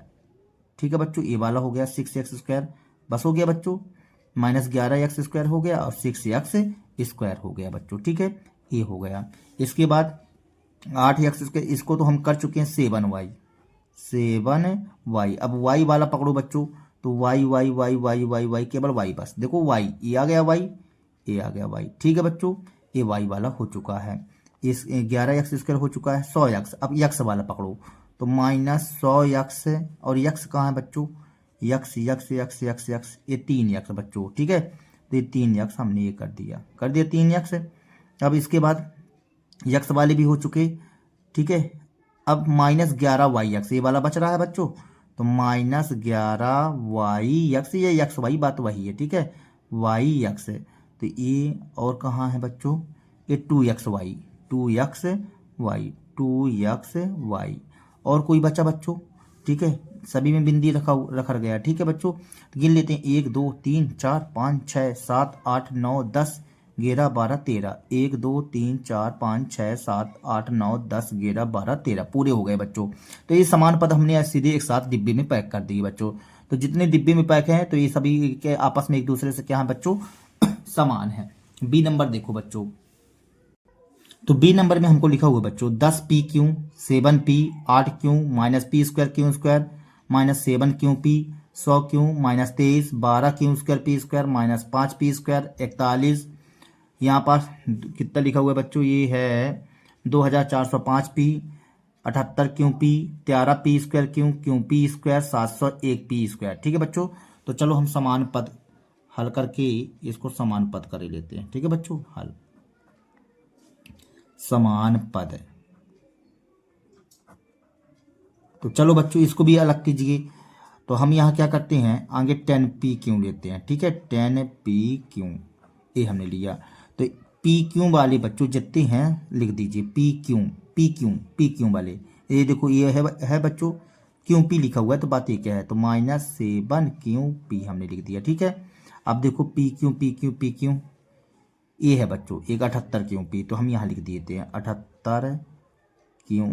ठीक है बच्चों, ये वाला हो गया 6x²। बस हो गया बच्चों, -11x² हो गया और 6x² हो गया बच्चों। ठीक है, ये हो गया। इसके बाद 8x², इसको तो हम कर चुके हैं 7y। अब y वाला पकड़ो बच्चों, तो y केवल y, बस देखो y, ये आ गया y, ये आ गया y। ठीक है बच्चों, ये y वाला हो चुका है। इस 11x² हो चुका है, 100x। अब x वाला पकड़ो, तो -100x, और x कहाँ है बच्चों? x ये 3x बच्चों। ठीक है, तो ये 3x हमने ये कर दिया 3x। अब इसके बाद x वाले भी हो चुके। ठीक है, अब -11yx ये वाला बच रहा है बच्चों, तो -11yx, ये x y बात वही है। ठीक है, yx, तो ये और कहाँ है बच्चों? ये 2xy और कोई बचा बच्चों? ठीक है, सभी में बिंदी रखा गया। ठीक है बच्चों, तो गिन लेते हैं, 1 2 3 4 5 6 7 8 9 10 11 12 13। 1 2 3 4 5 6 7 8 9 10 11 12 13 पूरे हो गए बच्चों। तो ये समान पद हमने सीधे एक साथ डिब्बे में पैक कर दिए बच्चों। तो जितने डिब्बे में पैक हैं, तो ये सभी के आपस में एक दूसरे से क्या है बच्चों? समान है। बी नंबर देखो बच्चों, तो बी नंबर में हमको लिखा हुआ बच्चों 10pq 7p 8q -p² q² -7qp 100q -23 12q² p² -5p² 41। यहाँ पास कितना लिखा हुआ है बच्चों? ये है 2405p 78 क्यों पी, 13 पी स्क्वायर क्यों पी स्क्वायर 701 पी स्क्वायर। ठीक है बच्चों, तो चलो हम समान पद हल करके इसको समान पद कर लेते हैं। ठीक है बच्चों, हल समान पद। तो चलो बच्चों इसको भी अलग कीजिए। तो हम यहाँ क्या करते हैं, आगे 10 पी क्यों लेते हैं। ठीक है, 10 पी क्यों ये हमने लिया। तो पी क्यों वाले बच्चों जितने हैं लिख दीजिए, पी क्यों वाले। ये देखो ये है बच्चों क्यों पी लिखा हुआ है, तो बात ये क्या है, तो -7 क्यों पी हमने लिख दिया। ठीक है, अब देखो पी क्यों ये है बच्चों एक 78 क्यों पी, तो हम यहाँ लिख देते हैं 78 क्यों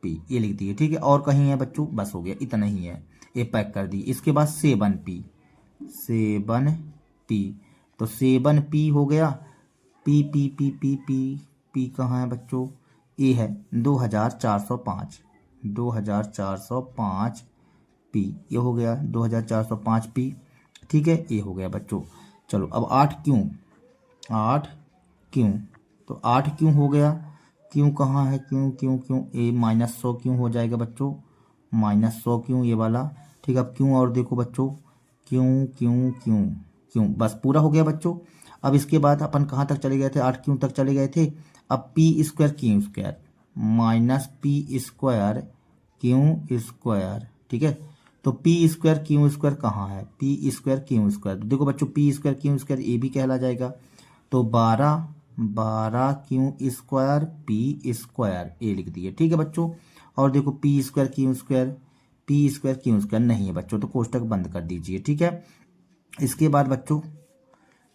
पी, ये लिख दिए। ठीक है, और कहीं है बच्चों, बस हो गया, इतना ही है, ये पैक कर दी। इसके बाद 7 पी, तो 7 पी हो गया। P P P P P P कहाँ है बच्चों, ये है 2405 पी, ये हो गया 2405 पी। ठीक है, ये हो गया बच्चों। चलो अब 8 क्यों, तो 8 क्यों हो गया, क्यों कहाँ है, क्यों ये -100 क्यों हो जाएगा बच्चों, -100 क्यों ये वाला। ठीक है, अब क्यों और देखो बच्चों, क्यों बस पूरा हो गया बच्चों। अब इसके बाद अपन कहाँ तक चले गए थे, 8 क्यों तक चले गए थे। अब पी स्क्वायर क्यों स्क्वायर क्यों स्क्वायर। ठीक है, तो पी स्क्वायर क्यों स्क्वायर कहाँ है, पी स्क्वायर क्यों स्क्वायर, तो देखो बच्चों पी स्क्वायर क्यों स्क्वायर ये भी कहला जाएगा। तो 12 क्यों स्क्वायर पी स्क्वायर ये लिख दिए। ठीक है बच्चों, और देखो पी स्क्वायर क्यों स्क्वायर नहीं है बच्चों, तो कोष्टक बंद कर दीजिए। ठीक है, इसके बाद बच्चों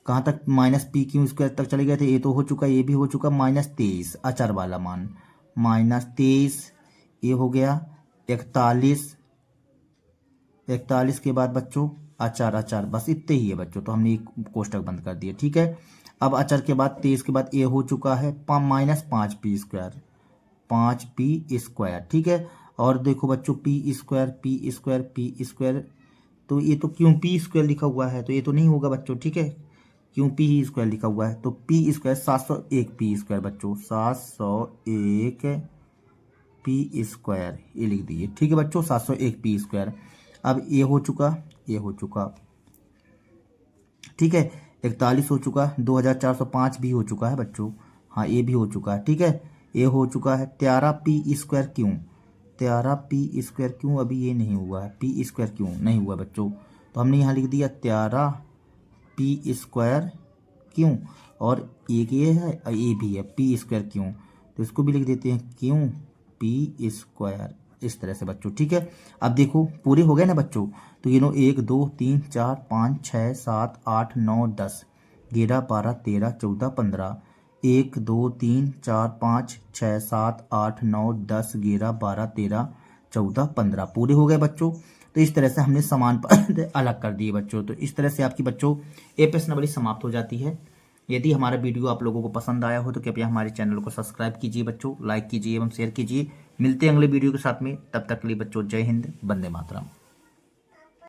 कहाँ तक, -p क्यों स्क्वायर तक चले गए थे, ये तो हो चुका, ये भी हो चुका। -23 अचर वाला मान, -23 ये हो गया। 41 के बाद बच्चों अचार बस इतने ही है बच्चों, तो हमने एक कोष्टक बंद कर दिया। ठीक है, अब अचर के बाद 23 के बाद ये हो चुका है -5p स्क्वायर। ठीक है, और देखो बच्चों पी स्क्वायर, तो ये तो क्यों पी स्क्वायर लिखा हुआ है, तो ये तो नहीं होगा बच्चों। ठीक है, क्यों पी स्क्वायर लिखा हुआ है, तो पी स्क्वायर 701 पी स्क्वायर बच्चों, 701 पी स्क्वायर ये लिख दिए। ठीक है बच्चों, 701 पी स्क्वायर। अब ये हो चुका। ठीक है, 41 हो चुका, 2405 भी हो चुका है बच्चों, हाँ ये भी हो चुका है। ठीक है, ये हो चुका है। 13 पी स्क्वायर क्यों अभी ये नहीं हुआ है, पी स्क्वायर क्यों नहीं हुआ बच्चों, तो हमने यहाँ लिख दिया 13 पी स्क्वायर क्यों, और एक ये है ये भी है पी स्क्वायर क्यों, तो इसको भी लिख देते हैं क्यों पी स्क्वायर, इस तरह से बच्चों। ठीक है, अब देखो पूरे हो गए ना बच्चों, तो ये नो 1 2 3 4 5 6 7 8 9 10 11 12 13 14 15 1 2 3 4 5 6 7 8 9 10 11 12 13 14 15 पूरे हो गए बच्चों। तो इस तरह से हमने समान पद अलग कर दिए बच्चों। तो इस तरह से आपकी बच्चों ए प्रश्नावली समाप्त हो जाती है। यदि हमारा वीडियो आप लोगों को पसंद आया हो तो कृपया हमारे चैनल को सब्सक्राइब कीजिए बच्चों, लाइक कीजिए एवं शेयर कीजिए। मिलते हैं अगले वीडियो के साथ में, तब तक के लिए बच्चों जय हिंद, वंदे मातरम।